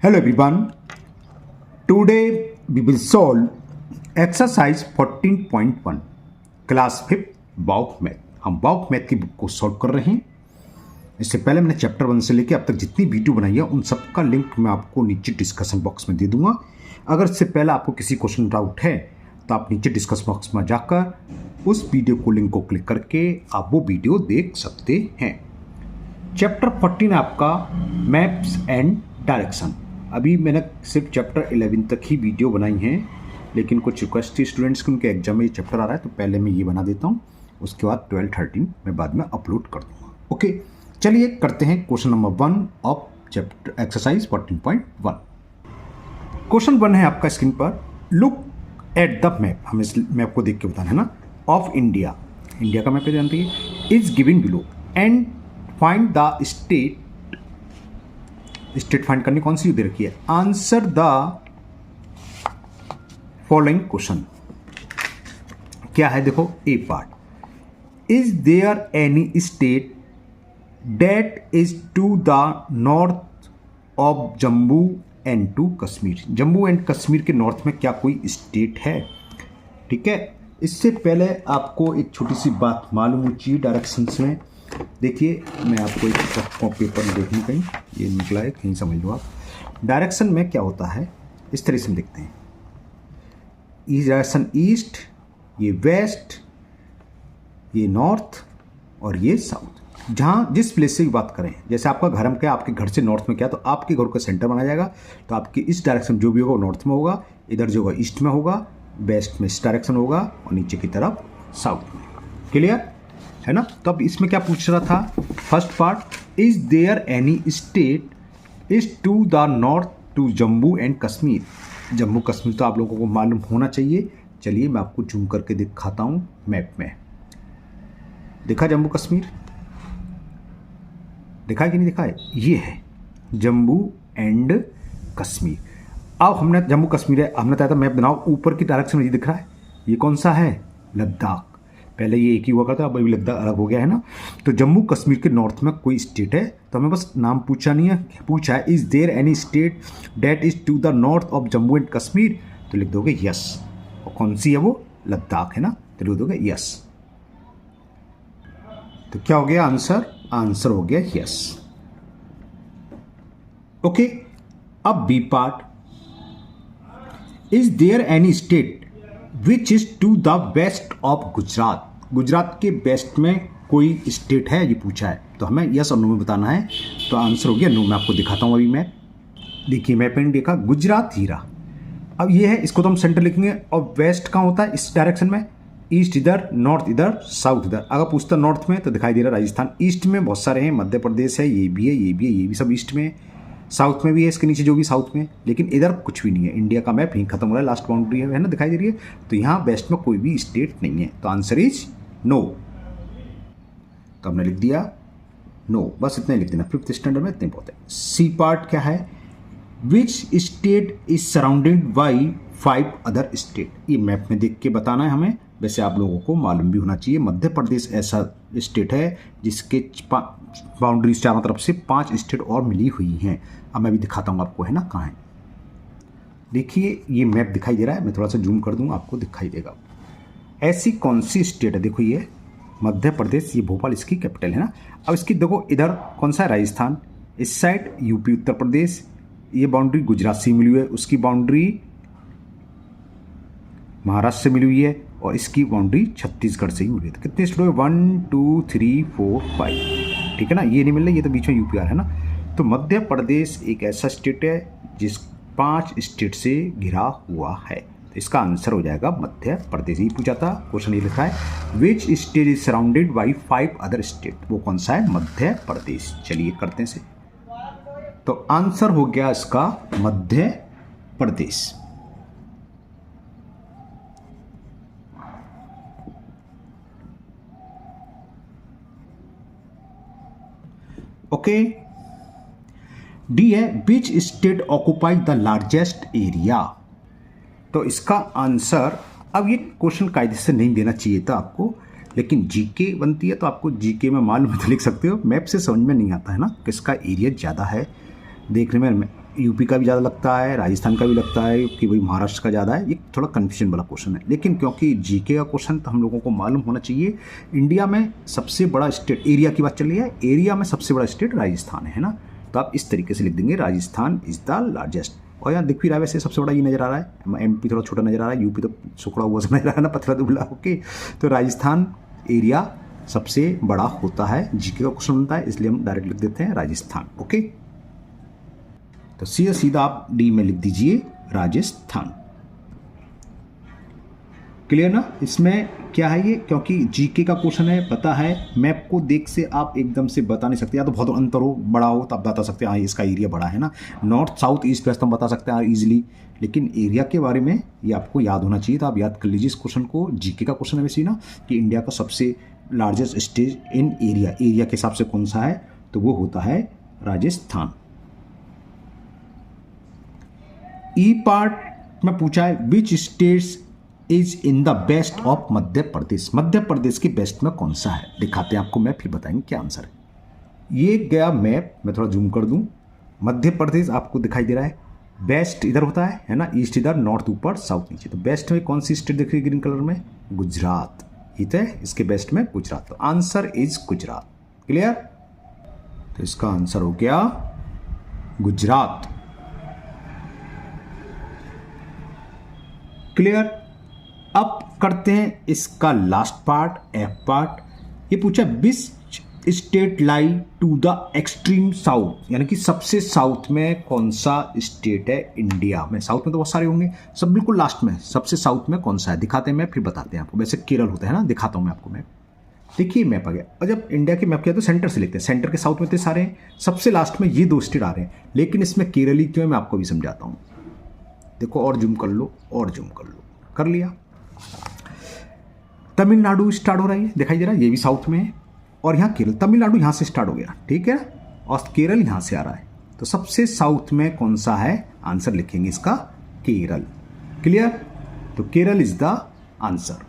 Hello everyone. Today we will solve exercise 14.1 class 5 बाउक math. हम बाउक मैथ की बुक को सॉल्व कर रहे हैं। इससे पहले मैंने चैप्टर 1 से लेकर अब तक जितनी वीडियो बनाई है उन सब का लिंक मैं आपको नीचे डिस्कशन बॉक्स में दे दूंगा। अगर इससे पहले आपको किसी क्वेश्चन डाउट है तो आप नीचे डिस्कशन बॉक्स में जाकर उस वीडियो को लिंक को क्लिक करके आप वो वीडियो देख सकते हैं। चैप्टर 14 आपका मैप्स एंड डायरेक्शन। अभी मैंने सिर्फ चैप्टर 11 तक ही वीडियो बनाई हैं, लेकिन कुछ रिक्वेस्ट थी स्टूडेंट्स की, उनके एग्जाम में ये चैप्टर आ रहा है तो पहले मैं ये बना देता हूँ, उसके बाद 12-13 मैं बाद में अपलोड कर दूँगा। ओके, चलिए करते हैं question number 1 of chapter exercise 14.1। Question 1 है आपका स्क्रीन पर। लुक एट द मैप, हमें इस मैप को देख के बताना है ना, ऑफ इंडिया। इंडिया का मैप है, जानते हैं, is given below and find the state find करनी कौन सी दे रखी है। Answer the following question. क्या है देखो, A part, is there any state that is to the north of Jammu and to Kashmir. Jammu and Kashmir के नॉर्थ में क्या कोई स्टेट है? ठीक है, इससे पहले आपको एक छोटी सी बात मालूम होनी चाहिए डायरेक्शंस में। देखिए, मैं आपको एक पेपर में देखूँ, कहीं ये निकला है, कहीं समझ लो आप। डायरेक्शन में क्या होता है, इस तरह से देखते हैं। ईस्ट डायरेक्शन ईस्ट, ये वेस्ट, ये नॉर्थ और ये साउथ। जहाँ जिस प्लेस से भी बात करें, जैसे आपका घर में क्या, आपके घर से नॉर्थ में क्या, तो आपके घर का सेंटर बना जाएगा, तो आपकी इस डायरेक्शन जो भी होगा वो नॉर्थ में होगा, इधर जो होगा ईस्ट में होगा, वेस्ट में इस डायरेक्शन होगा और नीचे की तरफ साउथ में। क्लियर है ना? तो अब इसमें क्या पूछ रहा था, first part, is there any state is to the north to Jammu and Kashmir. Jammu Kashmir तो आप लोगों को मालूम होना चाहिए। चलिए मैं आपको जूम करके दिखाता हूँ मैप में। देखा जम्मू कश्मीर, देखा है कि नहीं देखा है? ये है जम्मू एंड कश्मीर। अब हमने जम्मू कश्मीर है, हमने बताया था मैप बनाओ, ऊपर की डायरेक्शन में ये दिख रहा है, ये कौन सा है? लद्दाख। पहले ये एक ही हुआ करता, अब अभी लद्दाख अलग हो गया है ना। तो जम्मू कश्मीर के नॉर्थ में कोई स्टेट है, तो हमें बस नाम पूछा नहीं है, पूछा है is there any state that is to the north of Jammu and Kashmir, तो लिख दोगे यस। और कौन सी है वो? लद्दाख है ना, तो लिख दोगे यस। तो क्या हो गया आंसर? आंसर हो गया यस। ओके, अब B part, is there any state which is to the west of Gujarat. Gujarat के वेस्ट में कोई स्टेट है, ये पूछा है, तो हमें यस और नो में बताना है। तो आंसर हो गया नो। मैं आपको दिखाता हूँ अभी मैप। देखिए मैप इंडिया का गुजरात हीरा। अब ये है, इसको तो हम सेंटर लिखेंगे, और वेस्ट कहाँ होता है? इस डायरेक्शन में, ईस्ट इधर, नॉर्थ इधर, साउथ इधर। अगर पूछता नॉर्थ में तो दिखाई दे रहा राजस्थान। ईस्ट में बहुत सारे हैं, मध्य प्रदेश है, ये भी है, ये भी है, ये भी सब ईस्ट में है। साउथ में भी है, इसके नीचे जो भी साउथ में, लेकिन इधर कुछ भी नहीं है। इंडिया का मैप यहीं खत्म हो रहा है, लास्ट बाउंड्री है ना, दिखाई दे रही है। तो यहाँ वेस्ट में कोई भी स्टेट नहीं है, तो आंसर इज नो। तो हमने लिख दिया नो, बस इतना ही लिख देना, 5th स्टैंडर्ड में इतने बहुत है। सी पार्ट क्या है, which state is surrounded by 5 other state. ये मैप में देख के बताना है हमें। वैसे आप लोगों को मालूम भी होना चाहिए, मध्य प्रदेश ऐसा स्टेट है जिसके बाउंड्री चारों तरफ से 5 स्टेट और मिली हुई हैं। अब मैं भी दिखाता हूँ आपको, है ना, कहाँ है। देखिए ये मैप दिखाई दे रहा है, मैं थोड़ा सा जूम कर दूँ, आपको दिखाई देगा। ऐसी कौन सी स्टेट है? देखो ये मध्य प्रदेश, ये भोपाल इसकी कैपिटल है ना। अब इसकी देखो, इधर कौन सा है? राजस्थान। इस साइड यूपी उत्तर प्रदेश, ये बाउंड्री गुजरात से मिली हुई है, उसकी बाउंड्री महाराष्ट्र से मिली हुई है, और इसकी बाउंड्री छत्तीसगढ़ से ही मिली है। तो कितने स्टेट हुए? 1 2 3 4 5, ठीक है ना। ये नहीं मिल रहा, ये तो बीच में यूपी आ रहा है ना। तो मध्य प्रदेश एक ऐसा स्टेट है जिस 5 स्टेट से घिरा हुआ है, तो इसका आंसर हो जाएगा मध्य प्रदेश। ही पूछा था, क्वेश्चन ये लिखा है, which state is surrounded by 5 other state. वो कौन सा है? मध्य प्रदेश। चलिए करते हैं से। तो आंसर हो गया इसका मध्य प्रदेश। ओके, डी है, which state occupy the largest area. तो इसका आंसर, अब ये क्वेश्चन कायदे से नहीं देना चाहिए था आपको, लेकिन जीके बनती है तो आपको जीके में मालूम तो लिख सकते हो। मैप से समझ में नहीं आता है ना किसका एरिया ज़्यादा है। देखने में यूपी का भी ज़्यादा लगता है, राजस्थान का भी लगता है कि भाई महाराष्ट्र का ज़्यादा है। ये थोड़ा कन्फ्यूजन वाला क्वेश्चन है, लेकिन क्योंकि जीके का क्वेश्चन तो हम लोगों को मालूम होना चाहिए। इंडिया में सबसे बड़ा स्टेट, एरिया की बात चल रही है, एरिया में सबसे बड़ा स्टेट राजस्थान है ना। तो आप इस तरीके से लिख देंगे, राजस्थान इज़ द लार्जेस्ट। और यहाँ दिख भी रहा है वैसे सबसे बड़ा ये नज़र आ रहा है, एमपी थोड़ा छोटा नज़र आ रहा है, यूपी तो सुखड़ा हुआ सा नज़र आ रहा है ना, पतला दुबला। ओके, तो राजस्थान एरिया सबसे बड़ा होता है, जीके का क्वेश्चन बनता है, इसलिए हम डायरेक्ट लिख देते हैं राजस्थान। ओके, तो सीधा सीधा आप डी में लिख दीजिए राजस्थान। क्लियर ना। इसमें क्या है ये, क्योंकि जीके का क्वेश्चन है, पता है मैप को देख से आप एकदम से बता नहीं सकते, या तो बहुत अंतर हो, बड़ा हो तो आप बता सकते हैं हाँ इसका एरिया बड़ा है ना। नॉर्थ साउथ ईस्ट वेस्ट हम बता सकते हैं ईजिली, लेकिन एरिया के बारे में ये आपको याद होना चाहिए। तो आप याद कर लीजिए इस क्वेश्चन को। जीके का क्वेश्चन है वैसे ना, कि इंडिया का सबसे largest state in area, area के हिसाब से कौन सा है, तो वो होता है राजस्थान। ई पार्ट में पूछा है which states is in the best of Madhya Pradesh. Madhya Pradesh की बेस्ट में कौन सा है, दिखाते हैं आपको मैप, फिर बताएंगे क्या आंसर है। ये गया मैप, मैं थोड़ा जूम कर दूं। मध्य प्रदेश आपको दिखाई दे रहा है, बेस्ट इधर होता है ना, ईस्ट इधर, नॉर्थ ऊपर, साउथ नीचे। तो बेस्ट में कौन सी स्टेट दिख रही है ग्रीन कलर में, गुजरात। ठीक है, इसके बेस्ट में गुजरात, तो आंसर इज गुजरात। क्लियर, तो इसका आंसर हो गया गुजरात। क्लियर। अब करते हैं इसका लास्ट पार्ट, एफ पार्ट। ये पूछा which state lie to the extreme south, यानी कि सबसे साउथ में कौन सा स्टेट है इंडिया में। साउथ में तो बहुत सारे होंगे, सब बिल्कुल लास्ट में सबसे साउथ में कौन सा है, दिखाते हैं मैप, फिर बताते हैं आपको। वैसे केरल होता है ना, दिखाता हूं मैं आपको मैप। देखिए मैप आ गया, और जब इंडिया की मैप किया तो सेंटर से लेते हैं, सेंटर के साउथ में इतने सारे हैं, सबसे लास्ट में ये दो स्टेट आ रहे हैं, लेकिन इसमें केरल ही क्यों है मैं आपको भी समझाता हूँ। देखो और जूम कर लो, और जूम कर लो, कर लिया। तमिलनाडु स्टार्ट हो रहा है, दिखाई दे रहा है, ये भी साउथ में है, और यहाँ केरल, तमिलनाडु यहाँ से स्टार्ट हो गया, ठीक है, और केरल यहाँ से आ रहा है। तो सबसे साउथ में कौन सा है, आंसर लिखेंगे इसका केरल। क्लियर, तो केरल इज द आंसर।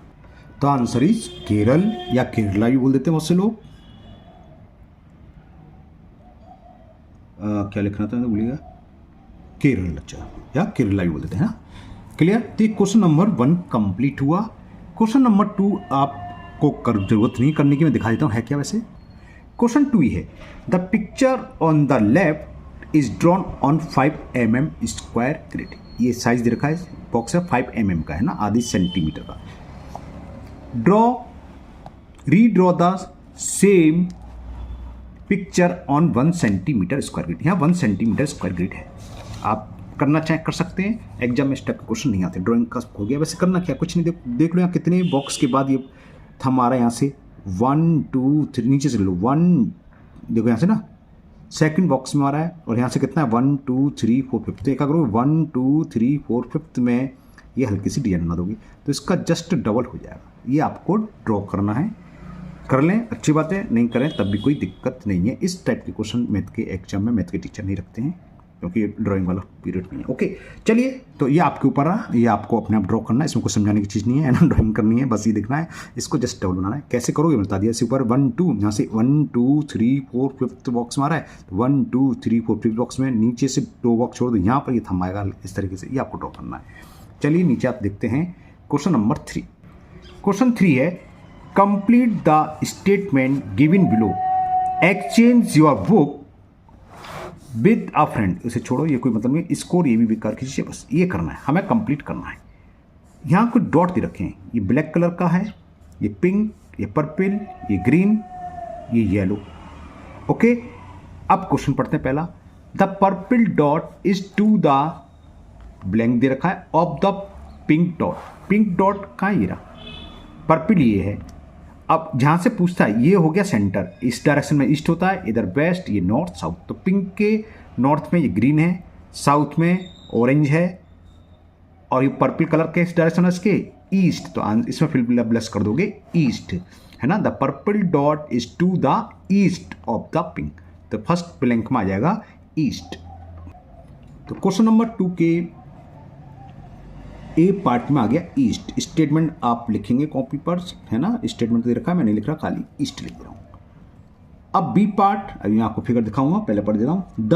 तो आंसर इज केरल, या केरला भी बोल देते हैं बहुत से लोग। क्या लिखना था भूलिएगा, केरल, अच्छा, या केरला भी बोल देते हैं ना। क्लियर, तो क्वेश्चन नंबर 1 कंप्लीट हुआ। क्वेश्चन नंबर 2 आपको जरूरत नहीं करने की, मैं दिखा देता हूँ है क्या वैसे। क्वेश्चन 2 ही है, the picture on the left is drawn on 5 mm square grid. ये साइज दे रखा है, बॉक्स है 5 mm का है ना, आधी सेंटीमीटर का। Redraw the same picture on 1 centimetre square grid. यहाँ 1 सेंटीमीटर स्क्वायर ग्रिड है, आप करना चाहे कर सकते हैं, एग्जाम में इस टाइप के क्वेश्चन नहीं आते, ड्राइंग का हो गया। वैसे करना क्या, कुछ नहीं, देख लो यहाँ कितने बॉक्स के बाद ये थम आ रहा है, यहाँ से 1 2 3, नीचे से ले लो 1, देखो यहाँ से ना सेकंड बॉक्स में आ रहा है, और यहाँ से कितना है 1 2 3 4 5, तो एक करो 1 2 3 4 5 में ये हल्की सी डिजाइन बना दोगे तो इसका जस्ट डबल हो जाएगा। ये आपको ड्रॉ करना है, कर लें, अच्छी बात है, नहीं करें तब भी कोई दिक्कत नहीं है। इस टाइप के क्वेश्चन मैथ के एग्जाम में मैथ के टीचर नहीं रखते हैं, क्योंकि ड्राइंग वाला पीरियड नहीं है। ओके, चलिए, तो ये आपके ऊपर रहा, ये आपको अपने आप ड्रॉ करना है, इसमें कुछ समझाने की चीज़ नहीं है ना, ड्राइंग करनी है, बस ये दिखना है, इसको जस्ट डबल बनाना है। कैसे करोगे बता दिया, इसी ऊपर 1 2, यहाँ से 1 2 3 4 5th बॉक्स में आ रहा है, 1 2 3 4 5th बॉक्स में, नीचे से 2 बॉक्स छोड़ दो, यहाँ पर ये थमाएगा, इस तरीके से ये आपको ड्रॉ करना है। चलिए नीचे आप देखते हैं क्वेश्चन नंबर 3। क्वेश्चन 3 है, complete the statement given below, exchange your book with a friend. इसे छोड़ो, ये कोई मतलब नहीं, इसको ये भी बेकार कीजिए, बस ये करना है, हमें कंप्लीट करना है। यहाँ कुछ डॉट दे रखे हैं, ये ब्लैक कलर का है, ये पिंक, ये पर्पल, ये ग्रीन, ये येलो। ओके, अब क्वेश्चन पढ़ते हैं पहला, the purple dot is to the blank दे रखा है of the pink dot. Pink dot कहाँ ये रहा, पर्पल ये है। अब जहाँ से पूछता है, ये हो गया सेंटर, इस डायरेक्शन में ईस्ट होता है, इधर वेस्ट, ये नॉर्थ साउथ। तो पिंक के नॉर्थ में ये ग्रीन है, साउथ में ऑरेंज है, और ये पर्पल कलर के इस डायरेक्शन है इसके ईस्ट। तो इसमें फिल ब्लस कर दोगे ईस्ट, है ना। The purple dot is to the east of the pink, तो फर्स्ट ब्लैंक में आ जाएगा ईस्ट। तो क्वेश्चन नंबर 2 के ए पार्ट में आ गया ईस्ट। स्टेटमेंट आप लिखेंगे कॉपी पर, है ना, स्टेटमेंट दे रखा है, मैं नहीं लिख रहा, खाली ईस्ट लिख रहा हूँ। अब बी पार्ट, अभी मैं आपको फिगर दिखाऊंगा, पहले पढ़ दे रहा हूँ। द,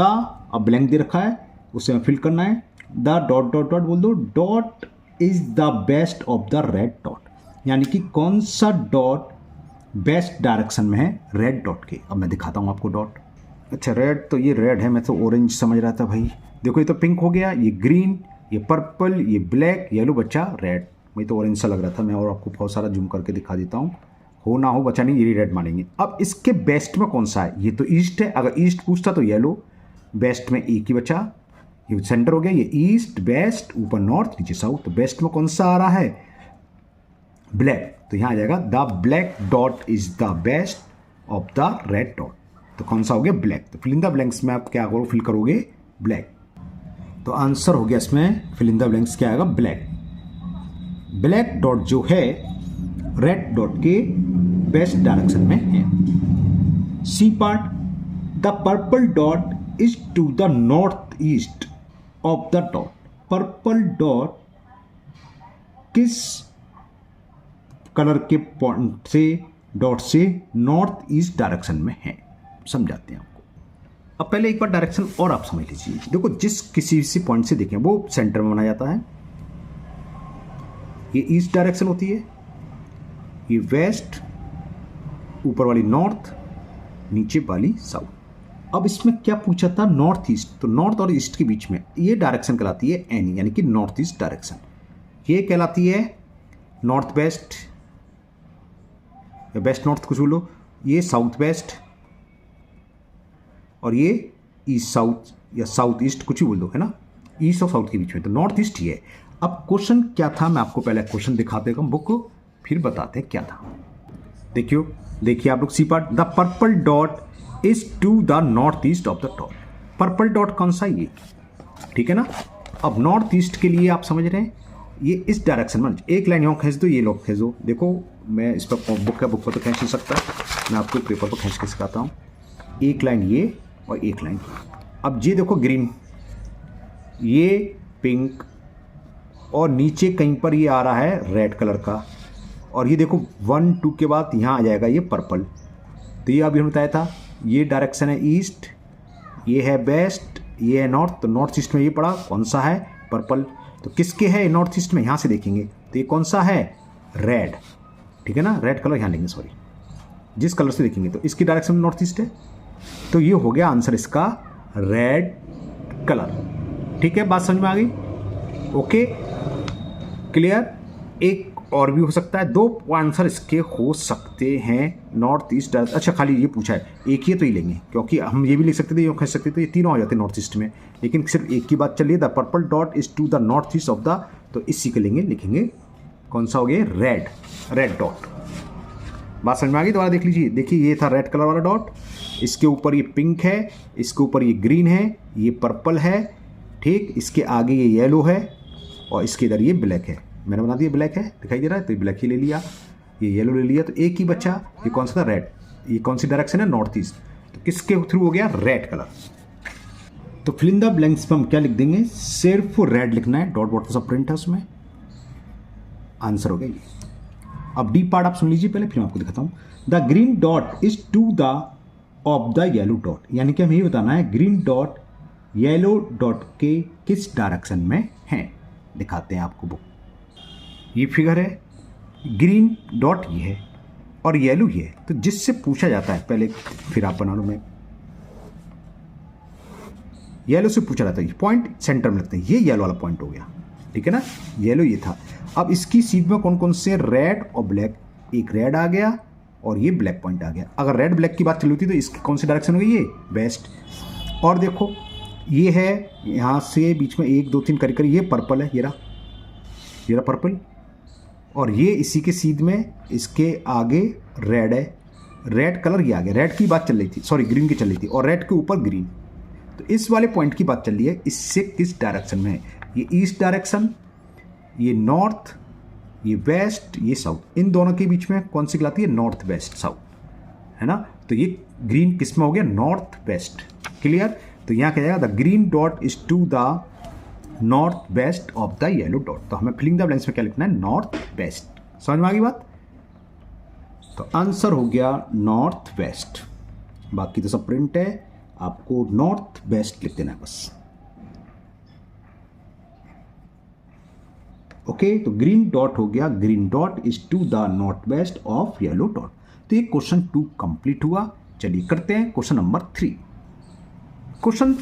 अब ब्लैंक दे रखा है, उसे फिल करना है। द डॉट डॉट डॉट बोल दो, dot is the best of the red dot, यानी कि कौन सा डॉट बेस्ट डायरेक्शन में है रेड डॉट के। अब मैं दिखाता हूँ आपको डॉट। अच्छा रेड, तो ये रेड है, मैं तो ऑरेंज समझ रहा था भाई। देखो ये तो पिंक हो गया, ये ग्रीन, ये पर्पल, ये ब्लैक, येलो, बच्चा रेड। मुझे तो ऑरेंज सा लग रहा था, मैं और आपको बहुत सारा जूम करके दिखा देता हूँ। हो ना हो बच्चा नहीं, ये रेड मानेंगे। अब इसके बेस्ट में कौन सा है, ये तो ईस्ट है, अगर ईस्ट पूछता तो येलो, बेस्ट में एक ही बचा, ये सेंटर हो गया, ये ईस्ट, वेस्ट, ऊपर नॉर्थ, नीचे साउथ। तो बेस्ट में कौन सा आ रहा है, ब्लैक, तो यहाँ आ जाएगा the black dot is the best of the red dot. तो कौन सा हो गया, ब्लैक। तो फिल इन द ब्लैंक्स में आप क्या करो, फिल करोगे ब्लैक। तो आंसर हो गया इसमें फिल इन द ब्लैंक्स क्या आएगा, ब्लैक। ब्लैक डॉट जो है रेड डॉट के बेस्ट डायरेक्शन में है। C part, the purple dot is to the north east of the dot. Purple dot किस कलर के पॉइंट से, डॉट से नॉर्थ ईस्ट डायरेक्शन में है, समझाते हैं आपको। अब पहले एक बार डायरेक्शन और आप समझ लीजिए। देखो जिस किसी से पॉइंट से देखें वो सेंटर में बनाया जाता है। ये ईस्ट डायरेक्शन होती है, ये वेस्ट, ऊपर वाली नॉर्थ, नीचे वाली साउथ। अब इसमें क्या पूछा था, नॉर्थ ईस्ट। तो नॉर्थ और ईस्ट के बीच में ये डायरेक्शन कहलाती है एनी, यानी कि नॉर्थ ईस्ट डायरेक्शन। ये कहलाती है नॉर्थ वेस्ट या वेस्ट नॉर्थ कुछ बोलो, ये साउथ वेस्ट, और ये ईस्ट साउथ या साउथ ईस्ट कुछ भी बोल दो, है ना, ईस्ट और साउथ के बीच में। तो नॉर्थ ईस्ट ही है। अब क्वेश्चन क्या था, मैं आपको पहले क्वेश्चन दिखाते हैं बुक को, फिर बताते हैं क्या था। देखिए आप लोग C part, the purple dot is to the north east of the dot. Purple dot कौन सा, ये, ठीक है ना। अब नॉर्थ ईस्ट के लिए आप समझ रहे हैं, ये इस डायरेक्शन में एक लाइन यहाँ खींच दो, ये लोग खींच दो। देखो मैं इस पर बुक पर तो खींच नहीं सकता, मैं आपको पेपर पर खींच के सिखाता हूँ। एक लाइन ये और एक लाइन। अब ये देखो ग्रीन, ये पिंक, और नीचे कहीं पर ये आ रहा है रेड कलर का, और ये देखो 1 2 के बाद यहाँ आ जाएगा ये पर्पल। तो ये अभी हमने बताया था, ये डायरेक्शन है ईस्ट, ये है वेस्ट, ये है नॉर्थ। तो नॉर्थ ईस्ट में ये पड़ा, कौन सा है, पर्पल। तो किसके है नॉर्थ ईस्ट में, यहाँ से देखेंगे तो ये कौन सा है, रेड, ठीक है ना, रेड कलर यहाँ लेंगे, सॉरी, जिस कलर से देखेंगे तो इसकी डायरेक्शन में नॉर्थ ईस्ट है। तो ये हो गया आंसर इसका, रेड कलर। ठीक है, बात समझ में आ गई, ओके क्लियर। एक और भी हो सकता है, 2 आंसर इसके हो सकते हैं नॉर्थ ईस्ट। अच्छा खाली ये पूछा है, एक ही तो ही लेंगे, क्योंकि हम ये भी लिख सकते थे, ये कह सकते थे, ये तीनों आ जाते नॉर्थ ईस्ट में, लेकिन सिर्फ एक की बात चलिए, the purple dot is to the north east of the, तो इसी के लेंगे, लिखेंगे कौन सा हो गया, रेड डॉट। बात समझ में आ गई, दोबारा देख लीजिए। देखिए ये था रेड कलर वाला डॉट, इसके ऊपर ये पिंक है, इसके ऊपर ये ग्रीन है, ये पर्पल है, ठीक, इसके आगे ये येलो है, और इसके इधर ये ब्लैक है। मैंने बना दिया ब्लैक है, दिखाई दे रहा है, तो ये ब्लैक ही ले लिया, ये येलो ले लिया, तो एक ही बच्चा, ये कौन सा था, रेड। ये कौन सी डायरेक्शन है, नॉर्थ ईस्ट। तो किसके थ्रू हो गया, रेड कलर। तो फिल इन द ब्लैंक्स में हम क्या लिख देंगे, सिर्फ रेड लिखना है, डॉट डॉट सब प्रिंट है उसमें, आंसर हो गया ये। अब डी पार्ट आप सुन लीजिए पहले, फिर मैं आपको दिखाता हूँ। The green dot is to the of the yellow dot, यानी कि हमें ये बताना है ग्रीन डॉट येलो डॉट के किस डायरेक्शन में है। दिखाते हैं आपको बुक, ये फिगर है, ग्रीन डॉट ये है और येलो ये है। तो जिससे पूछा जाता है, पहले फिर आप बना लो, मैं येलो से पूछा जाता है, पॉइंट सेंटर में लगते हैं, ये येलो वाला पॉइंट हो गया, ठीक है ना, येलो ये था। अब इसकी सीध में कौन कौन से, रेड और ब्लैक, एक रेड आ गया और ये ब्लैक पॉइंट आ गया। अगर रेड ब्लैक की बात चली होती तो इसकी कौन सी डायरेक्शन हो गई, ये वेस्ट। और देखो ये है, यहाँ से बीच में 1 2 3 कर ये पर्पल है, ये रहा पर्पल, और ये इसी के सीध में इसके आगे रेड है, रेड कलर ये आ गया। रेड की बात चल रही थी, सॉरी ग्रीन की चल रही थी, और रेड के ऊपर ग्रीन। तो इस वाले पॉइंट की बात चल रही है, इससे किस डायरेक्शन में है, ये ईस्ट डायरेक्शन, ये नॉर्थ, ये वेस्ट, ये साउथ। इन दोनों के बीच में कौन सी कहलाती है, नॉर्थ वेस्ट साउथ, है ना। तो ये ग्रीन किस में हो गया, नॉर्थ वेस्ट, क्लियर। तो यहाँ क्या जाएगा, the green dot is to the north west of the yellow dot. तो हमें फिलिंग द ब्लैंक्स में क्या लिखना है, नॉर्थ वेस्ट। समझ में आ गई बात। तो आंसर हो गया नॉर्थ वेस्ट, बाकी तो सब प्रिंट है, आपको नॉर्थ वेस्ट लिख देना है बस। ओके, तो ग्रीन डॉट हो गया, green dot is to the north west of yellow dot. तो ये क्वेश्चन 2 कंप्लीट हुआ। चलिए करते हैं क्वेश्चन नंबर 3। क्वेश्चन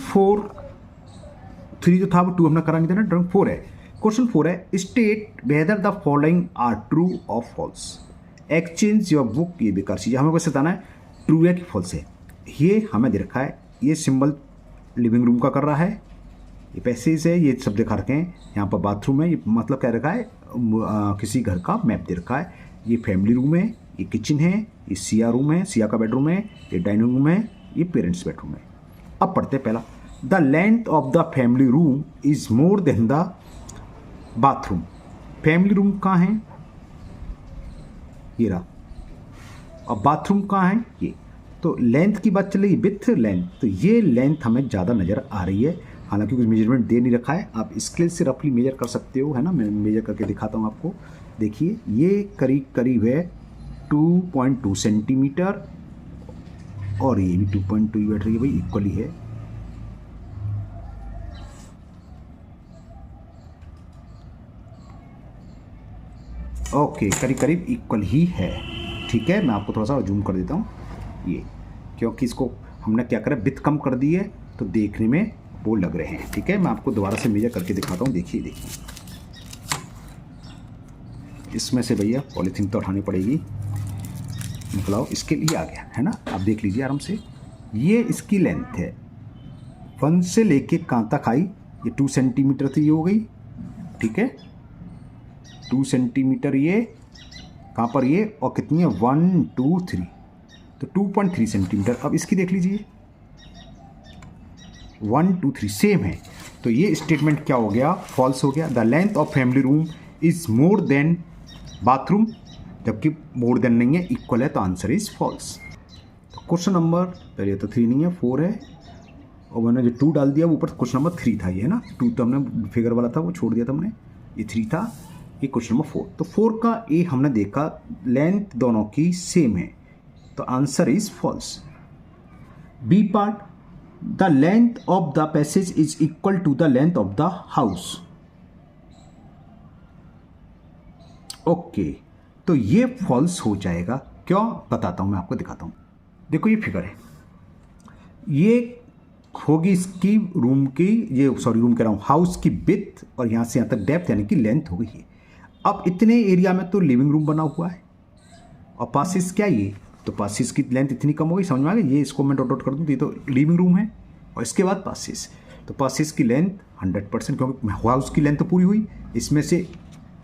3 जो था वो 2 हमने करा नहीं था ना, ड्राइंग 4 है। क्वेश्चन 4 है, state whether the following are true और फॉल्स। एक्सचेंज योर बुक, ये बेकार चीज़ हमें बस बताना है ट्रू है कि फॉल्स है। ये हमें दे रखा है, ये सिंबल लिविंग रूम का कर रहा है, ये पैसेज है, ये सब दिखा रखे हैं। यहाँ पर बाथरूम है, ये मतलब क्या रखा है, किसी घर का मैप दे रखा है। ये फैमिली रूम है, ये किचन है, ये सिया रूम है, सिया का बेडरूम है, ये डाइनिंग रूम है, ये पेरेंट्स बेडरूम है। अब पढ़ते हैं पहला, the length of the family room is more than the bathroom. Family room कहाँ है, ये रहा, और बाथरूम कहाँ है, ये। तो लेंथ की बात चल रही है, विथ लेंथ, तो ये लेंथ हमें ज़्यादा नज़र आ रही है। हालांकि कुछ मेजरमेंट दे नहीं रखा है, आप स्केल से रफली मेजर कर सकते हो, है ना। मैं मेजर करके दिखाता हूँ आपको। देखिए ये करीब करीब है 2.2 सेंटीमीटर, और ये भी 2.2 बैठ रही है भाई, इक्वली है। ओके, करीब करीब इक्वल ही है, ठीक है। मैं आपको थोड़ा सा जूम कर देता हूँ ये, क्योंकि इसको हमने क्या करा, विथ कम कर दी है तो देखने में वो लग रहे हैं, ठीक है। मैं आपको दोबारा से मेजर करके दिखाता हूँ। देखिए इसमें से भैया पॉलीथीन तो उठानी पड़ेगी, निकलाओ, इसके लिए आ गया है ना। आप देख लीजिए आराम से, ये इसकी लेंथ है 1 से लेके कहाँ तक आई, ये 2 सेंटीमीटर थी, ये हो गई, ठीक है। 2 सेंटीमीटर ये कहाँ पर, ये, और कितनी है 1 2 3, तो 2.3 सेंटीमीटर। अब इसकी देख लीजिए 1 2 3 सेम है, तो ये स्टेटमेंट क्या हो गया, फॉल्स हो गया। The length of family room is more than bathroom, जबकि मोर देन नहीं है, इक्वल है, तो आंसर इज फॉल्स। तो क्वेश्चन नंबर, पहले तो 3 नहीं है 4 है, और मैंने जो 2 डाल दिया वो ऊपर क्वेश्चन नंबर 3 था, ये है ना। 2 तो हमने फिगर वाला था वो छोड़ दिया था हमने, ये 3 था, ये क्वेश्चन नंबर 4। तो 4 का ए हमने देखा लेंथ दोनों की सेम है, तो answer is false. B part, the length of the passage is equal to the length of the house. Okay, तो ये फॉल्स हो जाएगा, क्यों बताता हूं मैं आपको, दिखाता हूं। देखो ये फिगर है, ये होगी इसकी रूम की, ये सॉरी रूम कह रहा हूं, हाउस की विड्थ, और यहां से यहां तक डेप्थ यानी कि लेंथ हो गई है। अब इतने एरिया में तो लिविंग रूम बना हुआ है, और पासिस क्या ये, तो पासिस की लेंथ इतनी कम हो गई, समझ में आ गई। ये इसको मैं डॉट डॉट कर दूँ, ये तो लिविंग रूम है, और इसके बाद पासिस, तो पासिस की लेंथ 100%, क्योंकि हाउस की लेंथ तो पूरी हुई, इसमें से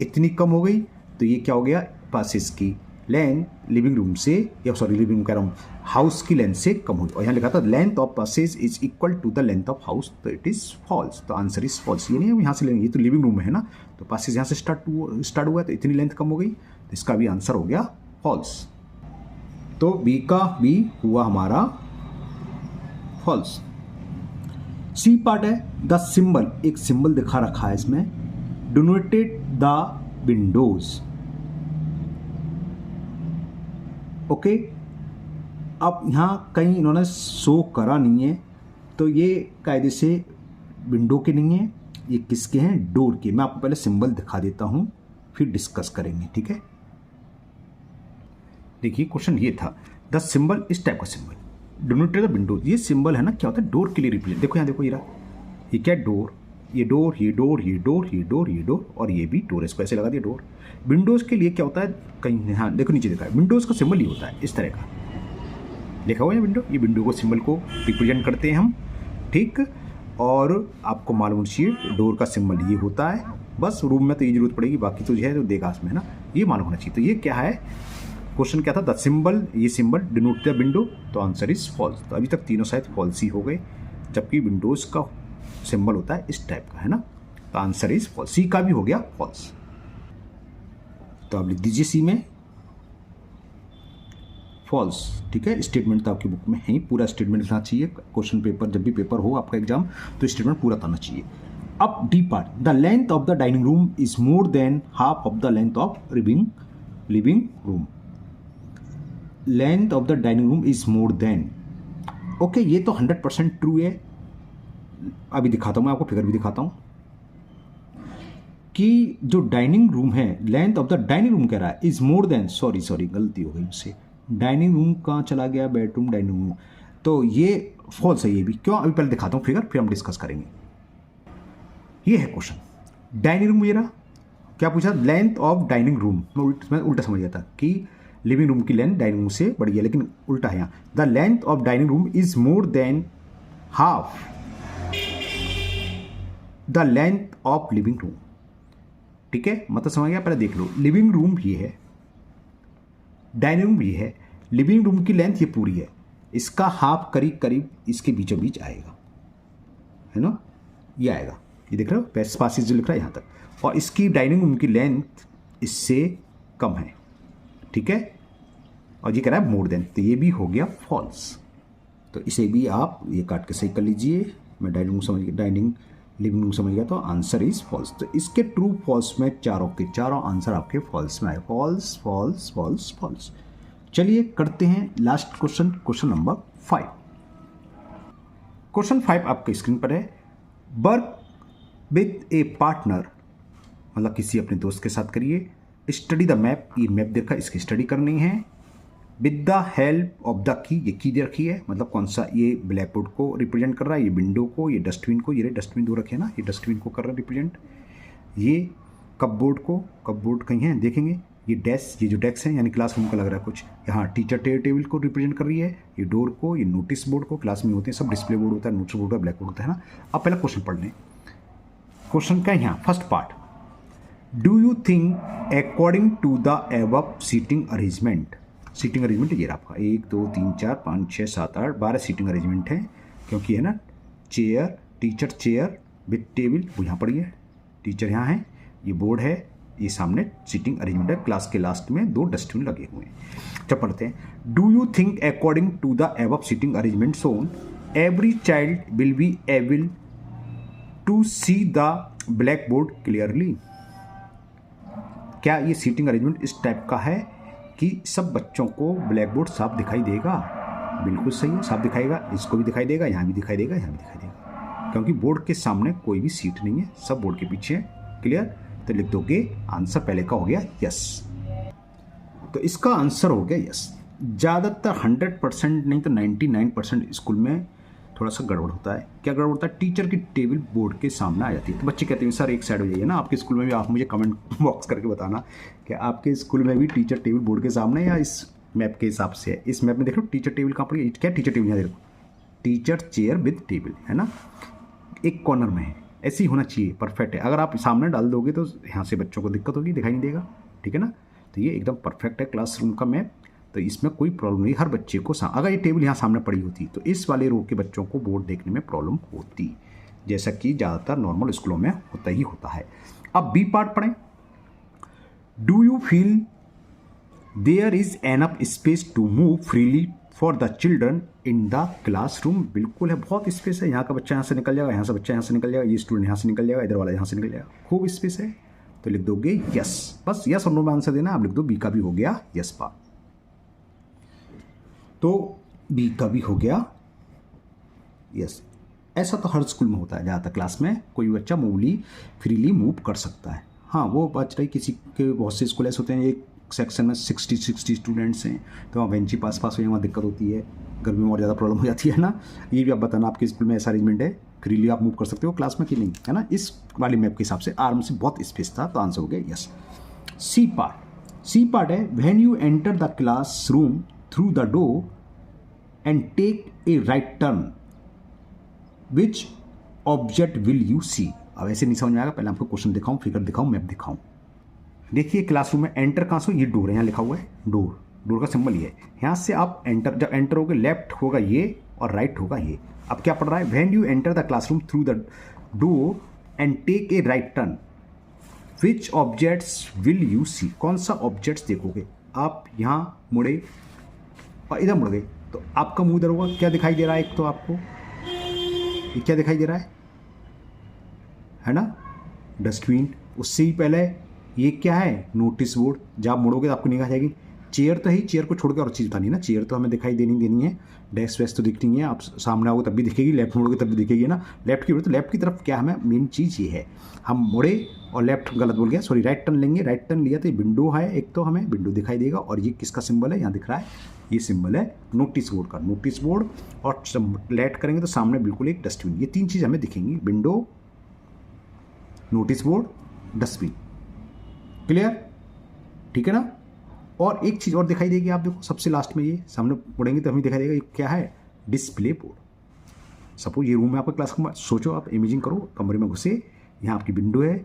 इतनी कम हो गई, तो ये क्या हो गया, पासिस की लेंथ लिविंग रूम से, या सॉरी लिविंग रूम कह रहा हूँ, हाउस की लेंथ से कम हुई। और यहाँ लिखा था length of passage is equal to the length of house, तो इट इज फॉल्स, तो आंसर इज फॉल्स। ये नहीं है यहाँ से लेंगे, ये तो लिविंग रूम है ना, तो पासिस यहाँ से स्टार्ट हुआ है, तो इतनी लेंथ कम हो गई, तो इसका भी आंसर हो गया फॉल्स। तो बी का बी हुआ हमारा फॉल्स। सी पार्ट है, द सिंबल, एक सिंबल दिखा रखा है इसमें, डोनेटेड द विंडोज। ओके, अब यहाँ कहीं इन्होंने शो करा नहीं है, तो ये कायदे से विंडो के नहीं है, ये किसके हैं, डोर के। मैं आपको पहले सिंबल दिखा देता हूँ, फिर डिस्कस करेंगे, ठीक है। देखिए क्वेश्चन ये था, द सिंबल, इस टाइप का सिंबल डोनेटेड द विंडो, ये सिंबल है ना, क्या होता है, डोर के लिए रिप्रेजेंट। देखो यहाँ देखो, ये रहा, ये क्या, डोर, ये डोर, ये डोर, ये डोर, ये डोर, ये डोर, और ये भी डोर, इसको ऐसे लगा दिया डोर। विंडोज़ के लिए क्या होता है, कहीं, हाँ देखो नीचे देखा है, विंडोज़ का सिंबल ये होता है इस तरह का, लिखा हुआ है विंडो, ये विंडो को सिंबल को रिप्रेजेंट करते हैं हम, ठीक। और आपको मालूम चाहिए डोर का सिंबल ये होता है, बस रूम में तो ये जरूरत पड़ेगी, बाकी तो जो है जो देगास में है ना, ये मालूम होना चाहिए। तो ये क्या है, क्वेश्चन क्या था, द सिंबल, ये सिंबल डिनोट द विंडो, तो आंसर इज फॉल्स। तो अभी तक तीनों शायद फॉल्स ही हो गए, जबकि विंडोज़ का सिंबल होता है इस टाइप का, है ना, तो आंसर इज फॉल्स। सी का भी हो गया फॉल्स, तो आप लिख दीजिए सी में फॉल्स, ठीक है। स्टेटमेंट तो आपकी बुक में है ही, पूरा स्टेटमेंट लिखना चाहिए, क्वेश्चन पेपर जब भी पेपर हो आपका एग्जाम, तो स्टेटमेंट पूरा करना चाहिए। अब D part, the length of the dining room is more than half of the length of living room. Length of the dining room is more than, okay, ये तो 100% ट्रू है। अभी दिखाता हूँ मैं आपको, फिगर भी दिखाता हूँ। कि जो डाइनिंग रूम है, length of the dining room कह रहा है इज मोर देन, सॉरी गलती हो गई मुझसे, डाइनिंग रूम कहाँ चला गया, बेडरूम डाइनिंग रूम, तो ये फॉल्स है ये भी। क्यों, अभी पहले दिखाता हूँ फिगर, फिर हम डिस्कस करेंगे। ये है क्वेश्चन, डाइनिंग रूम मेरा क्या पूछा, लेंथ ऑफ डाइनिंग रूम, मैं उल्टा समझ गया था कि लिविंग रूम की लेंथ डाइनिंग रूम से बड़ी है, लेकिन उल्टा है यहाँ। The length of dining room is more than half the length of living room. ठीक है, मतलब समझ गया, पहले देख लो, लिविंग रूम ये है, डाइनिंग रूम ये है, लिविंग रूम की लेंथ ये पूरी है, इसका हाफ करीब करीब इसके बीचों बीच आएगा, है ना, ये आएगा, ये देख रहे हो, पासिस जो लिख रहा है यहाँ तक, और इसकी डाइनिंग रूम की लेंथ इससे कम है। ठीक है, और ये कह रहा है मोर देन, तो ये भी हो गया फॉल्स। तो इसे भी आप ये काट के सही कर लीजिए। मैं डाइनिंग रूम समझ गया, डाइनिंग लिविंग रूम समझ गया, तो आंसर इज फॉल्स। तो इसके ट्रू फॉल्स में चारों के चारों आंसर आपके फॉल्स में आए, फॉल्स फॉल्स फॉल्स फॉल्स। चलिए करते हैं last question, question number 5। Question 5 आपके स्क्रीन पर है, वर्क विथ ए पार्टनर, मतलब किसी अपने दोस्त के साथ करिए, स्टडी द मैप, ये मैप देखा, इसकी स्टडी करनी है, with the help of the key, ये की दे रखी है, मतलब कौन सा, ये ब्लैक बोर्ड को रिप्रेजेंट कर रहा है, ये विंडो को, ये डस्टबिन को, ये डस्टबिन दो रखे हैं ना, ये डस्टबिन को कर रहा है रिप्रेजेंट, ये कपबोर्ड को, कपबोर्ड कहीं है देखेंगे, ये डेस्क, ये जो डेस्क है यानी क्लासरूम का लग रहा है कुछ, यहाँ टीचर टेबल को रिप्रेजेंट कर रही है, ये डोर को, ये नोटिस बोर्ड को, क्लास में होते हैं सब, डिस्प्ले बोर्ड होता है, नोटिस बोर्ड होता है, ब्लैक बोर्ड होता है ना। अब पहला क्वेश्चन पढ़ लें। क्वेश्चन का यहाँ first part, do you think according to the above seating arrangement, seating arrangement ये आपका 1 2 3 4 5 6 7 8 12 सीटिंग अरेंजमेंट है, क्योंकि है ना, chair, teacher chair with table, वो यहाँ पड़ी है, टीचर यहाँ है, ये बोर्ड है, ये सामने सीटिंग अरेंजमेंट है, क्लास के लास्ट में 2 डस्टबिन लगे हुए हैं। जब पढ़ते हैं, do you think according to the above seating arrangement so every child will be able to see the black board clearly, क्या ये सीटिंग अरेंजमेंट इस टाइप का है कि सब बच्चों को ब्लैक बोर्ड साफ दिखाई देगा? बिल्कुल सही है, साफ दिखाएगा, इसको भी दिखाई देगा, यहाँ भी दिखाई देगा, यहाँ भी दिखाई देगा, क्योंकि बोर्ड के सामने कोई भी सीट नहीं है, सब बोर्ड के पीछे है। क्लियर, तो लिख दोगे आंसर पहले का हो गया यस, तो इसका आंसर हो गया यस। ज़्यादातर 100% नहीं तो 99% स्कूल में थोड़ा सा गड़बड़ होता है। क्या गड़बड़ होता है? टीचर की टेबल बोर्ड के सामने आ जाती है, तो बच्चे कहते हैं सर एक साइड हो जाइए ना। आपके स्कूल में भी आप मुझे कमेंट बॉक्स करके बताना कि आपके स्कूल में भी टीचर टेबल बोर्ड के सामने या इस मैप के हिसाब से है। इस मैप में देख लो टीचर टेबल कहाँ पड़ी है, क्या टीचर टेबल, यहाँ देखो टीचर चेयर विद टेबल है ना, एक कॉर्नर में है, ऐसे ही होना चाहिए, परफेक्ट है। अगर आप सामने डाल दोगे तो यहाँ से बच्चों को दिक्कत होगी, दिखाई नहीं देगा, ठीक है ना। तो ये एकदम परफेक्ट है क्लासरूम का मैप, तो इसमें कोई प्रॉब्लम नहीं। हर बच्चे को अगर ये टेबल यहाँ सामने पड़ी होती तो इस वाले रो के बच्चों को बोर्ड देखने में प्रॉब्लम होती, जैसा कि ज़्यादातर नॉर्मल स्कूलों में होता ही होता है। अब बी पार्ट पढ़ें। Do you feel there is enough space to move freely for the children in the classroom? बिल्कुल है, बहुत स्पेस है। यहाँ का बच्चा यहाँ से निकल जाएगा, यहाँ से बच्चा यहाँ से निकल जाएगा, ये स्टूडेंट यहाँ से निकल जाएगा, इधर वाला यहाँ से निकल जाएगा, खूब स्पेस है। तो लिख दोगे यस, बस यस और नो में आंसर देना। आप लिख दो बी का भी हो गया यस पार्ट, तो बी का भी हो गया यस। ऐसा तो हर स्कूल में होता है, ज़्यादातर क्लास में कोई बच्चा फ्रीली मूव कर सकता है। हाँ, वो बात रही, किसी के बहुत से स्कूल ऐसे होते हैं एक सेक्शन में 60 स्टूडेंट्स हैं, तो वहाँ बेंची पास हो वहाँ दिक्कत होती है, गर्मी में और ज़्यादा प्रॉब्लम हो जाती है ना। ये भी आप बताना आपके स्कूल में ऐसा अरेंजमेंट है, फ्रीली आप मूव कर सकते हो क्लास में कि नहीं, है ना। इस वाली मैप के हिसाब से आर्म से बहुत स्पेस था, तो आंसर हो गया यस। सी पार्ट है when you enter the classroom through the door and take a right turn which object will you see. अब ऐसे नहीं समझ में आएगा, पहले आपको क्वेश्चन दिखाऊं, फिगर दिखाऊं, मैप दिखाऊं। देखिए क्लासरूम में एंटर कहाँ से, ये डोर है, यहाँ लिखा हुआ है डोर का सिंबल ये है। यहाँ से आप एंटर, जब एंटर होगे लेफ्ट होगा ये और राइट होगा ये। अब क्या पढ़ रहा है, when you enter the classroom through the door and take a right turn which objects will you see. कौन सा ऑब्जेक्ट्स देखोगे आप? यहाँ मुड़े और इधर मुड़ गए तो आपका मुंह इधर होगा। क्या दिखाई दे रहा है? एक तो आपको ये क्या दिखाई दे रहा है ना, डस्टबिन। उससे ही पहले ये क्या है, नोटिस बोर्ड। जब आप मुड़ोगे तो आपको निगाह जाएगी चेयर तो है ही, चेयर को छोड़ के और चीज़ बतानी है ना, चेयर तो हमें दिखाई देनी है, डेस्क वेस्क तो दिखनी है, आप सामने आओगे तब भी दिखेगी, लेफ्ट मुड़ोगे तब भी दिखेगी ना, लेफ्ट की तो लेफ्ट की तरफ क्या हमें मेन चीज़ ये है, हम मुड़े और लेफ्ट गलत बोल गया, सॉरी राइट टर्न लेंगे, राइट टर्न लिया तो ये विंडो है, एक तो हमें विंडो दिखाई देगा, और ये किसका सिंबल है यहाँ दिख रहा है, ये सिंबल है नोटिस बोर्ड का, नोटिस बोर्ड, और लेफ्ट करेंगे तो सामने बिल्कुल एक डस्टबिन, ये तीन चीज़ हमें दिखेंगी, window, notice board, dustbin. Clear, ठीक है ना। और एक चीज़ और दिखाई देगी, आप देखो सबसे लास्ट में ये सामने पढ़ेंगे तो हमें दिखाई देगा ये क्या है, डिस्प्ले बोर्ड। सपोज ये रूम है आपका क्लास का, सोचो आप इमेजिंग करो, कमरे में घुसे, यहाँ आपकी विंडो है,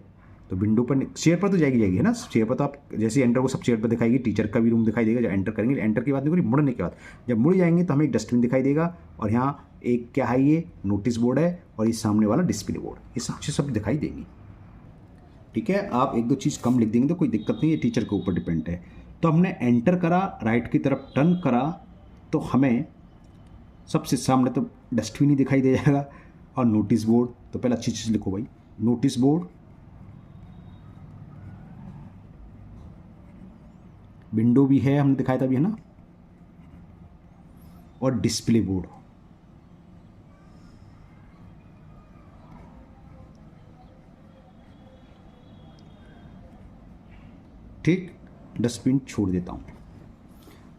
तो विंडो पर चेयर पर तो जाएगी है ना, चेयर पर तो आप जैसे एंटर को सब चेयर पर दिखाएगी, टीचर का भी रूम दिखाई देगा, जब एंटर करेंगे, एंटर की बात नहीं करी, मुड़ने के बाद जब मुड़ जाएंगे तो हमें एक डस्टबिन दिखाई देगा, और यहाँ एक क्या है, ये नोटिस बोर्ड है, और ये सामने वाला डिस्प्ले बोर्ड, ये सब दिखाई देंगी। ठीक है, आप एक दो चीज़ कम लिख देंगे तो कोई दिक्कत नहीं है, टीचर के ऊपर डिपेंड है। तो हमने एंटर करा, राइट की तरफ टर्न करा, तो हमें सबसे सामने तो डस्टबिन ही दिखाई दे जाएगा, और नोटिस बोर्ड, तो पहले अच्छी चीज़ लिखो भाई, नोटिस बोर्ड, विंडो भी है हमने दिखाया था अभी है ना, और डिस्प्ले बोर्ड। ठीक, डस्टबिन छोड़ देता हूँ।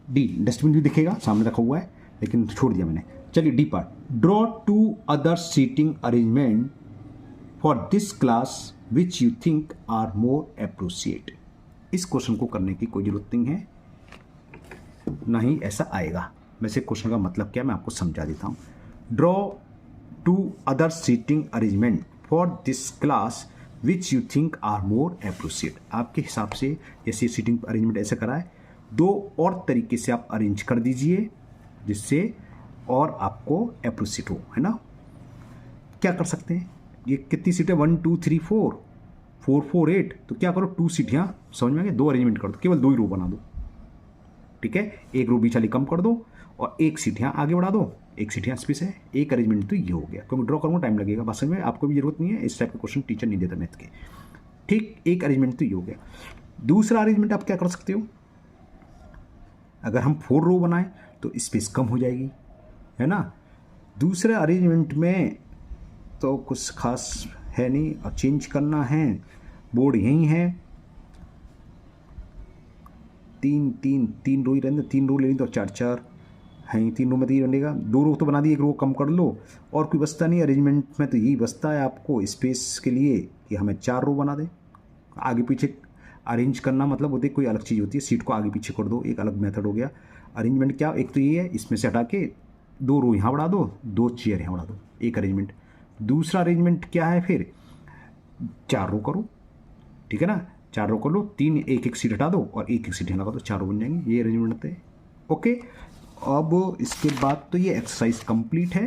डी, डस्टबिन भी दिखेगा, सामने रखा हुआ है, लेकिन छोड़ दिया मैंने। चलिए D part, draw two other seating arrangement for this class which you think are more appropriate. इस क्वेश्चन को करने की कोई जरूरत नहीं है, ना ही ऐसा आएगा। वैसे क्वेश्चन का मतलब क्या मैं आपको समझा देता हूँ। Draw two other seating arrangement for this class which you think are more appropriate. आपके हिसाब से जैसे सीटिंग अरेंजमेंट ऐसे करा है, दो और तरीके से आप अरेंज कर दीजिए जिससे और आपको अप्रोप्रिएट हो, है ना। क्या कर सकते हैं, ये कितनी सीटें, 1 2 3 4 4 4 8, तो क्या करो 2 सीट यहाँ समझ में आ गया, दो अरेंजमेंट कर दो, केवल 2 ही रो बना दो। ठीक है, एक रो बीच वाली कम कर दो और एक सीट यहाँ आगे बढ़ा दो, एक सीट यहाँ स्पेस है, एक अरेंजमेंट तो ये हो गया, क्योंकि ड्रॉ करूँगा टाइम लगेगा, बस में आपको भी जरूरत नहीं है, इस टाइप के क्वेश्चन टीचर नहीं देता मैथ के। ठीक, एक अरेंजमेंट तो ये हो गया। दूसरा अरेंजमेंट आप क्या कर सकते हो, अगर हम 4 रो बनाएं तो स्पेस कम हो जाएगी, है ना। दूसरे अरेंजमेंट में तो कुछ खास है नहीं, और चेंज करना है, बोर्ड यही है, 3 रो ही रहने, 3 रो ले ली तो 4 4 है, 3 रो में तो ये बनेगा, 2 रो तो बना दी, एक रो कम कर लो, और कोई बचता नहीं अरेंजमेंट में, तो यही बचता है आपको स्पेस के लिए कि हमें 4 रो बना दे। आगे पीछे अरेंज करना मतलब होती है कोई अलग चीज़ होती है, सीट को आगे पीछे कर दो, एक अलग मेथड हो गया। अरेंजमेंट क्या, एक तो ये है, इसमें से हटा के 2 रो यहाँ बढ़ा दो, 2 चेयर यहाँ बढ़ा दो, एक अरेंजमेंट। दूसरा अरेंजमेंट क्या है, फिर 4 रो करो, ठीक है ना, 4 रो कर लो, 3 एक एक सीट हटा दो और एक एक सीट यहाँ लगा दो, 4 रो बन जाएंगे, ये अरेंजमेंट होते हैं। ओके, अब इसके बाद तो ये एक्सरसाइज कंप्लीट है।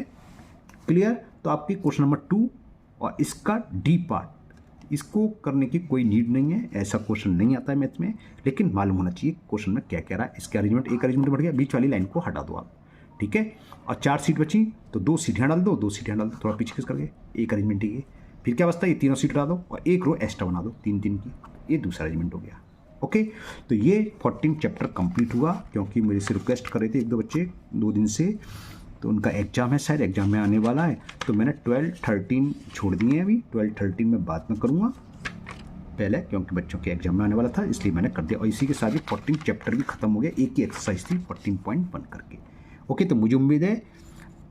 क्लियर, तो आपकी क्वेश्चन नंबर 2 और इसका डी पार्ट, इसको करने की कोई नीड नहीं है, ऐसा क्वेश्चन नहीं आता है मैथ में, लेकिन मालूम होना चाहिए क्वेश्चन में क्या कह रहा है। इसके अरेंजमेंट, एक अरेंजमेंट बढ़ गया, बीच वाली लाइन को हटा दो आप, ठीक है, और 4 सीट बची तो 2 सीट यहाँ डाल दो, 2 सीट यहाँ डाल दो, थोड़ा पीछे खिस करके, एक अरेंजमेंट ही है। फिर क्या बचता है, ये 3 सीट हटा दो और एक रो एक्स्ट्रा बना दो 3 की, ये दूसरा अरेंजमेंट हो गया। ओके, तो ये 14 चैप्टर कंप्लीट हुआ, क्योंकि मेरे से रिक्वेस्ट कर रहे थे 1-2 बच्चे 2 दिन से, तो उनका एग्जाम है, शायद एग्जाम में आने वाला है, तो मैंने 12-13 छोड़ दिए हैं अभी, 12-13 में बाद में करूँगा पहले, क्योंकि बच्चों के एग्जाम में आने वाला था, इसलिए मैंने कर दिया। और इसी के साथ ही 14 चैप्टर भी खत्म हो गया, एक ही एक्सरसाइज थी 14.1 करके। ओके, तो मुझे उम्मीद है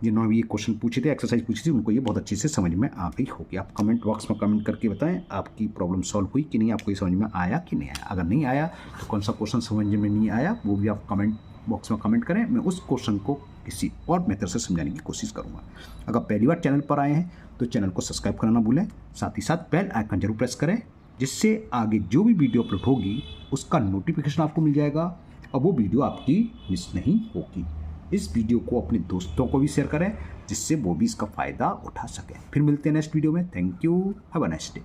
जिन्होंने ये क्वेश्चन पूछे थे, एक्सरसाइज पूछी थी, उनको ये बहुत अच्छे से समझ में आ गई होगी। आप कमेंट बॉक्स में कमेंट करके बताएं आपकी प्रॉब्लम सॉल्व हुई कि नहीं, आपको ये समझ में आया कि नहीं आया। अगर नहीं आया तो कौन सा क्वेश्चन समझ में नहीं आया वो भी आप कमेंट बॉक्स में कमेंट करें, मैं उस क्वेश्चन को किसी और मेथड से समझाने की कोशिश करूँगा। अगर पहली बार चैनल पर आए हैं तो चैनल को सब्सक्राइब करना भूलें, साथ ही साथ बेल आइकन जरूर प्रेस करें, जिससे आगे जो भी वीडियो अपलोड होगी उसका नोटिफिकेशन आपको मिल जाएगा और वो वीडियो आपकी मिस नहीं होगी। इस वीडियो को अपने दोस्तों को भी शेयर करें, जिससे वो भी इसका फ़ायदा उठा सकें। फिर मिलते हैं नेक्स्ट वीडियो में। Thank you, have a nice day.